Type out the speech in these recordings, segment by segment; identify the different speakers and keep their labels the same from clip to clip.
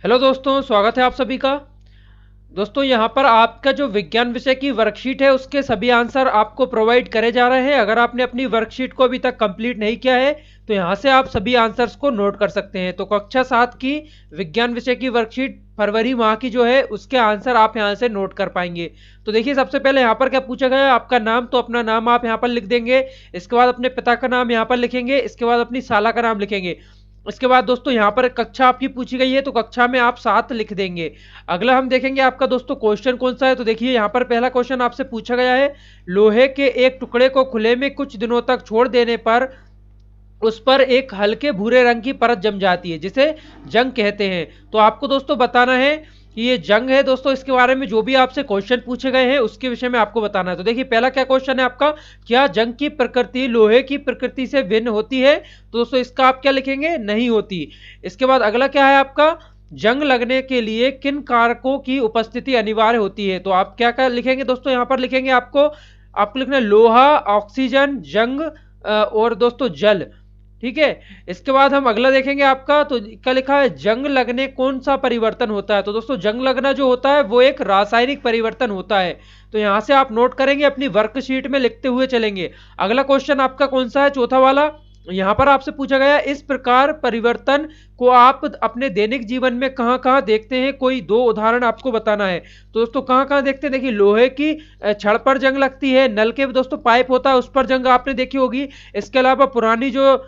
Speaker 1: Hello दोस्तों, स्वागत है आप सभी का। दोस्तों यहाँ पर आपका जो विज्ञान विषय की वर्कशीट है उसके सभी आंसर आपको प्रोवाइड करे जा रहे हैं। अगर आपने अपनी वर्कशीट को अभी तक कंप्लीट नहीं किया है तो यहाँ से आप सभी आंसर्स को नोट कर सकते हैं। तो कक्षा 7 की विज्ञान विषय की वर्कशीट फरवरी माह की जो है उसके आंसर आप यहाँ से नोट कर पाएंगे। तो देखिए, सबसे पहले यहाँ पर क्या पूछा गया है, आपका नाम। तो अपना नाम आप यहाँ पर लिख देंगे। इसके बाद अपने पिता का नाम यहाँ पर लिखेंगे। इसके बाद अपनी साला का नाम लिखेंगे। इसके बाद दोस्तों यहाँ पर कक्षा आपकी पूछी गई है तो कक्षा में आप 7 लिख देंगे। अगला हम देखेंगे आपका दोस्तों क्वेश्चन कौन सा है। तो देखिए यहाँ पर पहला क्वेश्चन आपसे पूछा गया है, लोहे के एक टुकड़े को खुले में कुछ दिनों तक छोड़ देने पर उस पर एक हल्के भूरे रंग की परत जम जाती है जिसे जंग कहते हैं। तो आपको दोस्तों बताना है कि ये जंग है। दोस्तों इसके बारे में जो भी आपसे क्वेश्चन पूछे गए हैं उसके विषय में आपको बताना है। तो देखिए पहला क्या क्वेश्चन है आपका, क्या जंग की प्रकृति लोहे की प्रकृति से भिन्न होती है। तो दोस्तों इसका आप क्या लिखेंगे, नहीं होती। इसके बाद अगला क्या है आपका, जंग लगने के लिए किन कारकों की उपस्थिति अनिवार्य होती है। तो आप क्या क्या लिखेंगे दोस्तों, यहाँ पर लिखेंगे आपको लिखना है लोहा, ऑक्सीजन, जंग और दोस्तों जल। ठीक है। इसके बाद हम अगला देखेंगे आपका, तो क्या लिखा है, जंग लगने कौन सा परिवर्तन होता है। तो दोस्तों जंग लगना जो होता है वो एक रासायनिक परिवर्तन होता है। तो यहां से आप नोट करेंगे, अपनी वर्कशीट में लिखते हुए चलेंगे। अगला क्वेश्चन आपका कौन सा है, चौथा वाला। यहां पर आपसे पूछा गया इस प्रकार परिवर्तन को आप अपने दैनिक जीवन में कहां कहां देखते हैं, कोई 2 उदाहरण आपको बताना है। तो दोस्तों कहां कहां देखते हैं, देखिए लोहे की छड़ पर जंग लगती है, नल के दोस्तों पाइप होता है उस पर जंग आपने देखी होगी। इसके अलावा पुरानी जो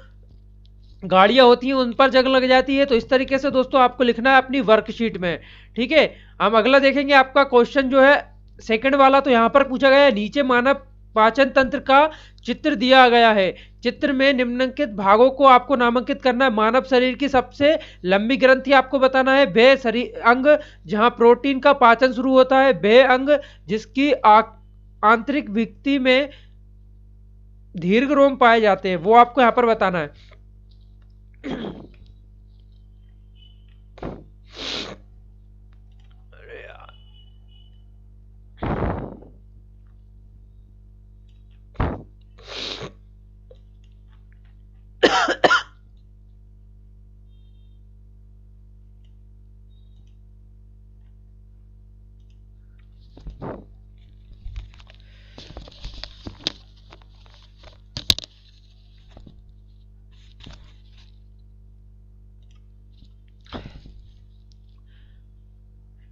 Speaker 1: गाड़ियां होती हैं उन पर जंग लग जाती है। तो इस तरीके से दोस्तों आपको लिखना है अपनी वर्कशीट में। ठीक है। हम अगला देखेंगे आपका क्वेश्चन जो है सेकंड वाला। तो यहां पर पूछा गया है, नीचे मानव पाचन तंत्र का चित्र दिया गया है, चित्र में निम्नलिखित भागों को आपको नामांकित करना है। मानव शरीर की सबसे लंबी ग्रंथि आपको बताना है, वह शरीर अंग जहां प्रोटीन का पाचन शुरू होता है, वह अंग जिसकी आंतरिक भित्ति में दीर्घ रोम पाए जाते हैं, वो आपको यहां पर बताना है।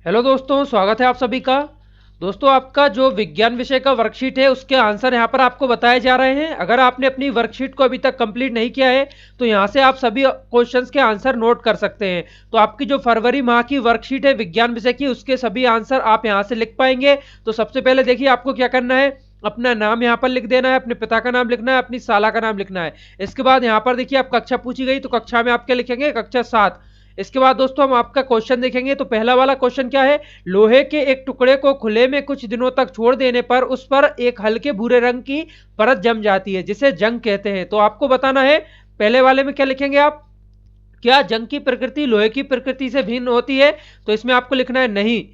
Speaker 1: हेलो दोस्तों, स्वागत है आप सभी का। दोस्तों आपका जो विज्ञान विषय का वर्कशीट है उसके आंसर यहाँ पर आपको बताए जा रहे हैं। अगर आपने अपनी वर्कशीट को अभी तक कंप्लीट नहीं किया है तो यहाँ से आप सभी क्वेश्चंस के आंसर नोट कर सकते हैं। तो आपकी जो फरवरी माह की वर्कशीट है विज्ञान विषय की, उसके सभी आंसर आप यहाँ से लिख पाएंगे। तो सबसे पहले देखिए आपको क्या करना है, अपना नाम यहाँ पर लिख देना है, अपने पिता का नाम लिखना है, अपनी साला का नाम लिखना है। इसके बाद यहाँ पर देखिए आप कक्षा पूछी गई तो कक्षा में आप क्या लिखेंगे, कक्षा 7। इसके बाद दोस्तों हम आपका क्वेश्चन देखेंगे। तो पहला वाला क्वेश्चन क्या है, लोहे के एक टुकड़े को खुले में कुछ दिनों तक छोड़ देने पर उस पर एक हल्के भूरे रंग की परत जम जाती है जिसे जंग कहते हैं। तो आपको बताना है पहले वाले में क्या लिखेंगे आप, क्या जंग की प्रकृति लोहे की प्रकृति से भिन्न होती है। तो इसमें आपको लिखना है नहीं।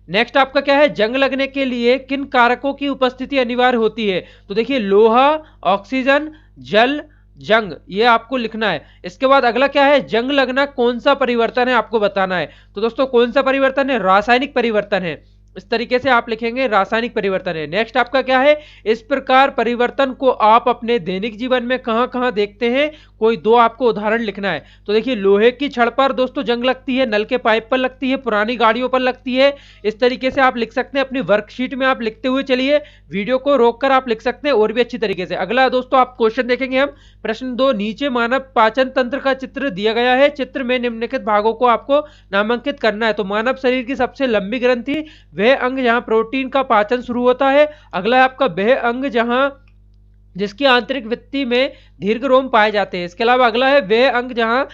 Speaker 1: नेक्स्ट आपका क्या है, जंग लगने के लिए किन कारकों की उपस्थिति अनिवार्य होती है। तो देखिए लोहा, ऑक्सीजन, जल, जंग, ये आपको लिखना है। इसके बाद अगला क्या है, जंग लगना कौन सा परिवर्तन है आपको बताना है। तो दोस्तों कौन सा परिवर्तन है, रासायनिक परिवर्तन है। इस तरीके से आप लिखेंगे रासायनिक परिवर्तन है। नेक्स्ट आपका क्या है, इस प्रकार परिवर्तन को आप अपने दैनिक जीवन में कहां कहां देखते हैं, कोई 2 आपको उदाहरण लिखना है। तो देखिए लोहे की छड़ पर दोस्तों जंग लगती है, नल के पाइप पर लगती है, पुरानी गाड़ियों पर लगती है। इस तरीके से आप लिख सकते हैं। अपनी वर्कशीट में आप लिखते हुए चलिए, वीडियो को रोककर आप लिख सकते हैं और भी अच्छी तरीके से। अगला दोस्तों आप क्वेश्चन देखेंगे हम, प्रश्न 2, नीचे मानव पाचन तंत्र का चित्र दिया गया है, चित्र में निम्नलिखित भागों को आपको नामांकित करना है। तो मानव शरीर की सबसे लंबी ग्रंथि वह अंग जहां प्रोटीन का पाचन शुरू होता है। अगला है आपका वह अंग जहां जिसकी आंतरिक भित्ति में दीर्घ रोम पाए जाते हैं। इसके अलावा अगला है वह अंग जहां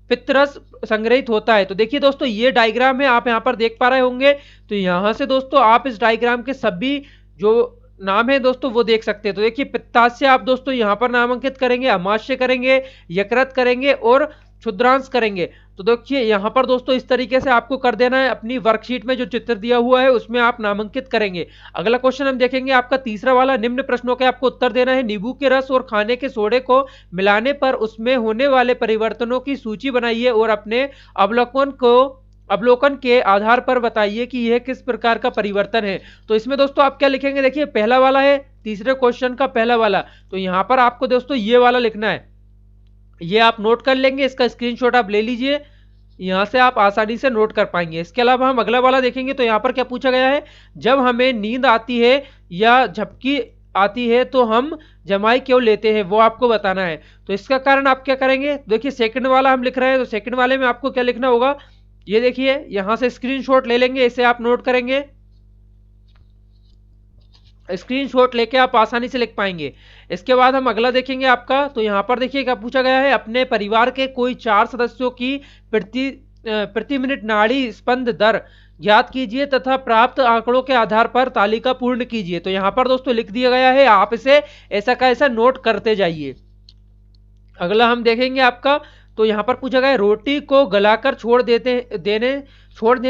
Speaker 1: पित्तरस संग्रहित होता है। तो देखिए दोस्तों ये डायग्राम है, आप यहां पर देख पा रहे होंगे। तो यहां से दोस्तों आप इस डायग्राम के सभी जो नाम है दोस्तों वो देख सकते हैं। तो देखिए पित्ताशय आप दोस्तों यहां पर नामांकित करेंगे, अमाशय करेंगे, यकृत करेंगे और क्षुद्रांश करेंगे। तो देखिए यहाँ पर दोस्तों इस तरीके से आपको कर देना है। अपनी वर्कशीट में जो चित्र दिया हुआ है उसमें आप नामांकित करेंगे। अगला क्वेश्चन हम देखेंगे आपका तीसरा वाला, निम्न प्रश्नों के आपको उत्तर देना है। नींबू के रस और खाने के सोडे को मिलाने पर उसमें होने वाले परिवर्तनों की सूची बनाइए और अपने अवलोकन को अवलोकन के आधार पर बताइए कि यह किस प्रकार का परिवर्तन है। तो इसमें दोस्तों आप क्या लिखेंगे, देखिए पहला वाला है, तीसरे क्वेश्चन का पहला वाला, तो यहां पर आपको दोस्तों ये वाला लिखना है। ये आप नोट कर लेंगे, इसका स्क्रीनशॉट आप ले लीजिए, यहां से आप आसानी से नोट कर पाएंगे। इसके अलावा हम अगला वाला देखेंगे, तो यहां पर क्या पूछा गया है, जब हमें नींद आती है या झपकी आती है तो हम जमाई क्यों लेते हैं, वो आपको बताना है। तो इसका कारण आप क्या करेंगे, देखिए सेकंड वाला हम लिख रहे हैं, तो सेकंड वाले में आपको क्या लिखना होगा, ये देखिए यहां से स्क्रीनशॉट ले लेंगे, इसे आप नोट करेंगे, स्क्रीनशॉट लेके आप आसानी से लिख पाएंगे। इसके बाद हम अगला देखेंगे आपका, तो यहां पर देखिए क्या पूछा गया है, अपने परिवार के कोई 4 सदस्यों की प्रति मिनट नाड़ी स्पंद दर ज्ञात कीजिए तथा प्राप्त आंकड़ों के आधार पर तालिका पूर्ण कीजिए। तो यहां पर दोस्तों लिख दिया गया है, आप इसे ऐसा का ऐसा नोट करते जाइए। अगला हम देखेंगे आपका, तो यहां पर पूछा गया है, रोटी को गलाकर छोड़ दें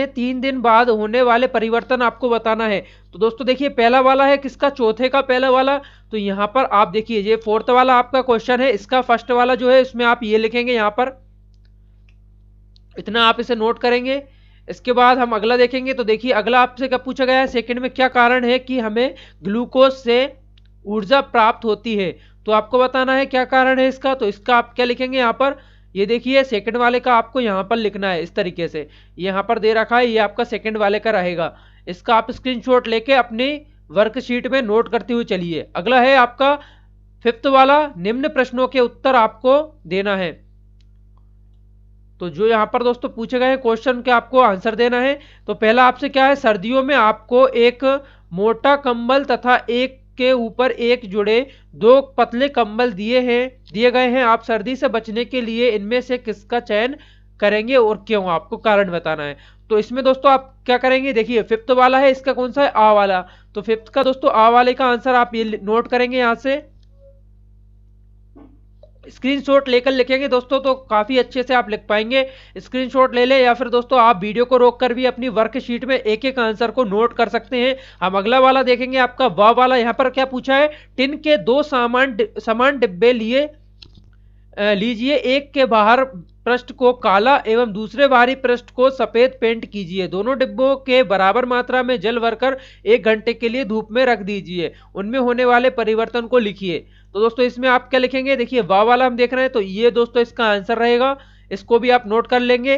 Speaker 1: 3 दिन बाद होने वाले परिवर्तन आपको बताना है। तो दोस्तों देखिए पहला वाला है किसका, चौथे का पहला वाला, तो यहां पर आप देखिए ये फोर्थ वाला आपका क्वेश्चन है, इसका फर्स्ट वाला जो है इसमें आप ये लिखेंगे, यहां पर इतना आप इसे नोट करेंगे। इसके बाद हम अगला देखेंगे, तो देखिए अगला आपसे क्या पूछा गया है, सेकंड में क्या कारण है कि हमें ग्लूकोज से ऊर्जा प्राप्त होती है। तो आपको बताना है क्या कारण है इसका, तो इसका आप क्या लिखेंगे यहां पर, ये देखिए सेकंड वाले का आपको यहां पर लिखना है, इस तरीके से यहां पर दे रखा है, ये आपका सेकंड वाले का रहेगा। इसका आप स्क्रीनशॉट लेके अपनी वर्कशीट में नोट करते हुए चलिए। अगला है आपका फिफ्थ वाला, निम्न प्रश्नों के उत्तर आपको देना है। तो जो यहां पर दोस्तों पूछे गए क्वेश्चन के आपको आंसर देना है। तो पहला आपसे क्या है, सर्दियों में आपको एक मोटा कंबल तथा एक के ऊपर एक जुड़े 2 पतले कंबल दिए गए हैं, आप सर्दी से बचने के लिए इनमें से किसका चयन करेंगे और क्यों, आपको कारण बताना है। तो इसमें दोस्तों आप क्या करेंगे, देखिए फिफ्थ वाला है, इसका कौन सा है, आ वाला, तो फिफ्थ का दोस्तों आ वाले का आंसर आप ये नोट करेंगे, यहां से स्क्रीनशॉट लेकर लिखेंगे दोस्तों, तो काफी अच्छे से आप लिख पाएंगे। स्क्रीनशॉट ले ले, या फिर दोस्तों आप वीडियो को रोककर भी अपनी वर्कशीट में एक एक आंसर को नोट कर सकते हैं। हम अगला वाला देखेंगे आपका वा वाला, यहां पर क्या पूछा है, टिन के 2 समान डिब्बे लीजिए, एक के बाहर पृष्ठ को काला एवं दूसरे बाहरी पृष्ठ को सफेद पेंट कीजिए, दोनों डिब्बों के बराबर मात्रा में जल भरकर 1 घंटे के लिए धूप में रख दीजिए, उनमें होने वाले परिवर्तन को लिखिए। तो दोस्तों इसमें आप क्या लिखेंगे, देखिए वाह वाला हम देख रहे हैं, तो ये दोस्तों इसका आंसर रहेगा, इसको भी आप नोट कर लेंगे।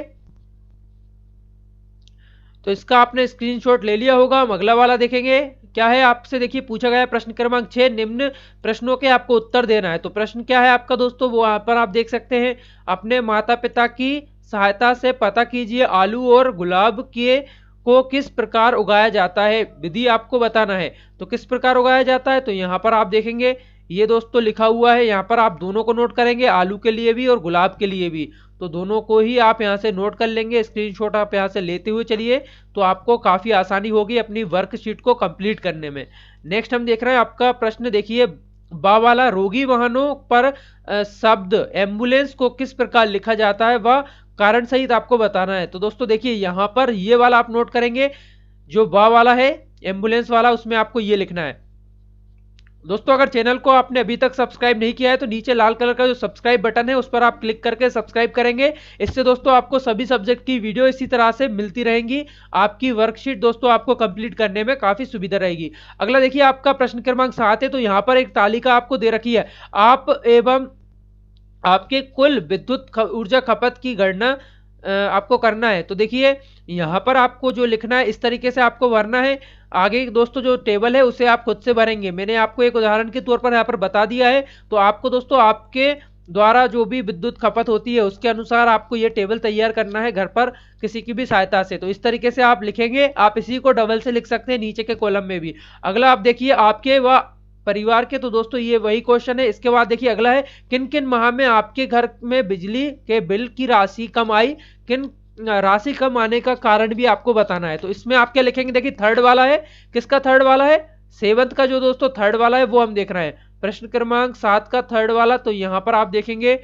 Speaker 1: तो इसका आपने स्क्रीनशॉट ले लिया होगा। हम अगला वाला देखेंगे, क्या है आपसे, देखिए पूछा गया है प्रश्न क्रमांक 6, निम्न प्रश्नों के आपको उत्तर देना है। तो प्रश्न क्या है आपका दोस्तों, वो यहाँ पर आप देख सकते हैं, अपने माता पिता की सहायता से पता कीजिए आलू और गुलाब के को किस प्रकार उगाया जाता है, विधि आपको बताना है। तो किस प्रकार उगाया जाता है, तो यहाँ पर आप देखेंगे ये दोस्तों लिखा हुआ है, यहाँ पर आप दोनों को नोट करेंगे, आलू के लिए भी और गुलाब के लिए भी, तो दोनों को ही आप यहाँ से नोट कर लेंगे, स्क्रीनशॉट आप यहाँ से लेते हुए चलिए, तो आपको काफी आसानी होगी अपनी वर्कशीट को कंप्लीट करने में। नेक्स्ट हम देख रहे हैं आपका प्रश्न, देखिए बा वाला, रोगी वाहनों पर शब्द एम्बुलेंस को किस प्रकार लिखा जाता है वह कारण सहित आपको बताना है। तो दोस्तों देखिए यहाँ पर ये वाला आप नोट करेंगे, जो बा वाला है एम्बुलेंस वाला, उसमें आपको ये लिखना है। दोस्तों अगर चैनल को आपने अभी तक सब्सक्राइब नहीं किया है तो नीचे लाल कलर का जो सब्सक्राइब बटन है उस पर आप क्लिक करके सब्सक्राइब करेंगे। इससे दोस्तों आपको सभी सब्जेक्ट की वीडियो इसी तरह से मिलती रहेंगी, आपकी वर्कशीट दोस्तों आपको कंप्लीट करने में काफी सुविधा रहेगी। अगला देखिए आपका प्रश्न क्रमांक 7 है, तो यहाँ पर एक तालिका आपको दे रखी है, आप एवं आपके कुल विद्युत ऊर्जा खपत की गणना आपको करना है। तो देखिए यहाँ पर आपको जो लिखना है इस तरीके से आपको भरना है। आगे दोस्तों जो टेबल है उसे आप खुद से भरेंगे, मैंने आपको एक उदाहरण के तौर पर यहाँ पर बता दिया है। तो आपको दोस्तों आपके द्वारा जो भी विद्युत खपत होती है उसके अनुसार आपको ये टेबल तैयार करना है घर पर किसी की भी सहायता से। तो इस तरीके से आप लिखेंगे, आप इसी को डबल से लिख सकते हैं नीचे के कॉलम में भी। अगला आप देखिए आपके व परिवार के, तो दोस्तों ये वही क्वेश्चन है। इसके बाद देखिए अगला है, किन किन माह में आपके घर में बिजली के बिल की राशि कम आई, किन राशि कम आने का कारण भी आपको बताना है। तो इसमें आप क्या लिखेंगे, देखिए थर्ड वाला है, किसका थर्ड वाला है, सेवंथ का जो दोस्तों थर्ड वाला है वो हम देख रहे हैं, प्रश्न क्रमांक 7 का थर्ड वाला। तो यहां पर आप देखेंगे,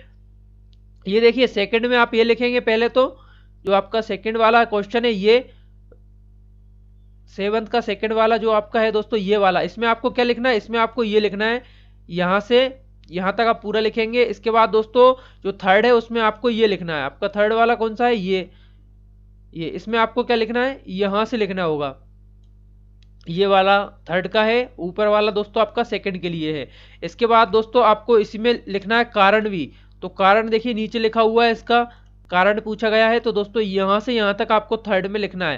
Speaker 1: ये देखिए सेकंड में आप ये लिखेंगे, पहले तो जो आपका सेकंड वाला क्वेश्चन है ये सेवंथ का सेकंड वाला जो आपका है दोस्तों ये वाला, इसमें आपको क्या लिखना है, इसमें आपको ये लिखना है, यहां से यहां तक आप पूरा लिखेंगे। इसके बाद दोस्तों जो थर्ड है उसमें आपको ये लिखना है, आपका थर्ड वाला कौन सा है, ये ये इसमें आपको क्या लिखना है, यहां से लिखना होगा। ये वाला थर्ड का है, ऊपर वाला दोस्तों आपका सेकंड के लिए है। इसके बाद दोस्तों आपको इसी में लिखना है कारण भी। तो कारण देखिए नीचे लिखा हुआ है, इसका कारण पूछा गया है। तो दोस्तों यहां से यहां तक आपको थर्ड में लिखना है,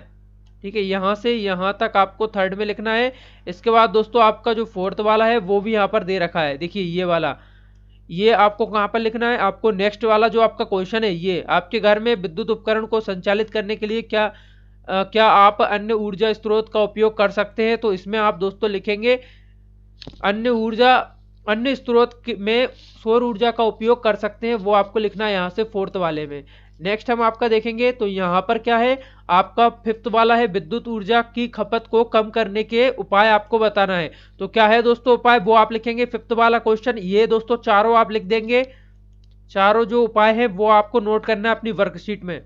Speaker 1: ठीक है, यहां से यहां तक आपको थर्ड में लिखना है। इसके बाद दोस्तों आपका जो फोर्थ वाला है वो भी यहाँ पर दे रखा है, देखिए ये वाला, ये आपको कहाँ पर लिखना है, आपको नेक्स्ट वाला जो आपका क्वेश्चन है, ये आपके घर में विद्युत उपकरण को संचालित करने के लिए क्या आप अन्य ऊर्जा स्रोत का उपयोग कर सकते हैं। तो इसमें आप दोस्तों लिखेंगे अन्य स्रोत में सौर ऊर्जा का उपयोग कर सकते हैं, वो आपको लिखना है यहाँ से फोर्थ वाले में। नेक्स्ट हम आपका देखेंगे तो यहाँ पर क्या है, आपका फिफ्थ वाला है विद्युत ऊर्जा की खपत को कम करने के उपाय आपको बताना है। तो क्या है दोस्तों उपाय, वो आप लिखेंगे फिफ्थ वाला क्वेश्चन। ये दोस्तों चारों आप लिख देंगे, चारों जो उपाय है वो आपको नोट करना है अपनी वर्कशीट में।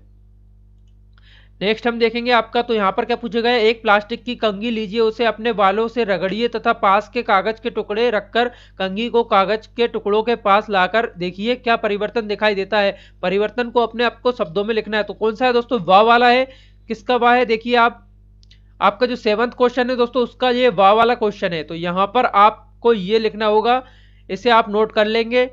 Speaker 1: नेक्स्ट हम देखेंगे आपका, तो यहाँ पर क्या पूछा गया है, एक प्लास्टिक की कंघी लीजिए, उसे अपने बालों से रगड़िए तथा पास के कागज के टुकड़े रखकर कंघी को कागज के टुकड़ों के पास लाकर देखिए क्या परिवर्तन दिखाई देता है। परिवर्तन को अपने आपको शब्दों में लिखना है। तो कौन सा है दोस्तों, वाह वाला है। किसका वाह है, देखिए आपका जो 7वां क्वेश्चन है दोस्तों उसका ये वाह वाला क्वेश्चन है। तो यहाँ पर आपको ये लिखना होगा, इसे आप नोट कर लेंगे।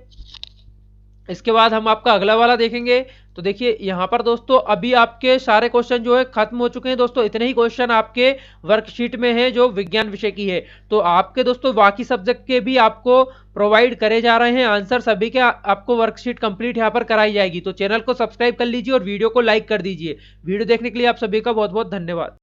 Speaker 1: इसके बाद हम आपका अगला वाला देखेंगे। तो देखिए यहाँ पर दोस्तों अभी आपके सारे क्वेश्चन जो है खत्म हो चुके हैं दोस्तों, इतने ही क्वेश्चन आपके वर्कशीट में है जो विज्ञान विषय की है। तो आपके दोस्तों बाकी सब्जेक्ट के भी आपको प्रोवाइड करे जा रहे हैं आंसर, सभी के आपको वर्कशीट कंप्लीट यहाँ पर कराई जाएगी। तो चैनल को सब्सक्राइब कर लीजिए और वीडियो को लाइक कर दीजिए। वीडियो देखने के लिए आप सभी का बहुत बहुत धन्यवाद।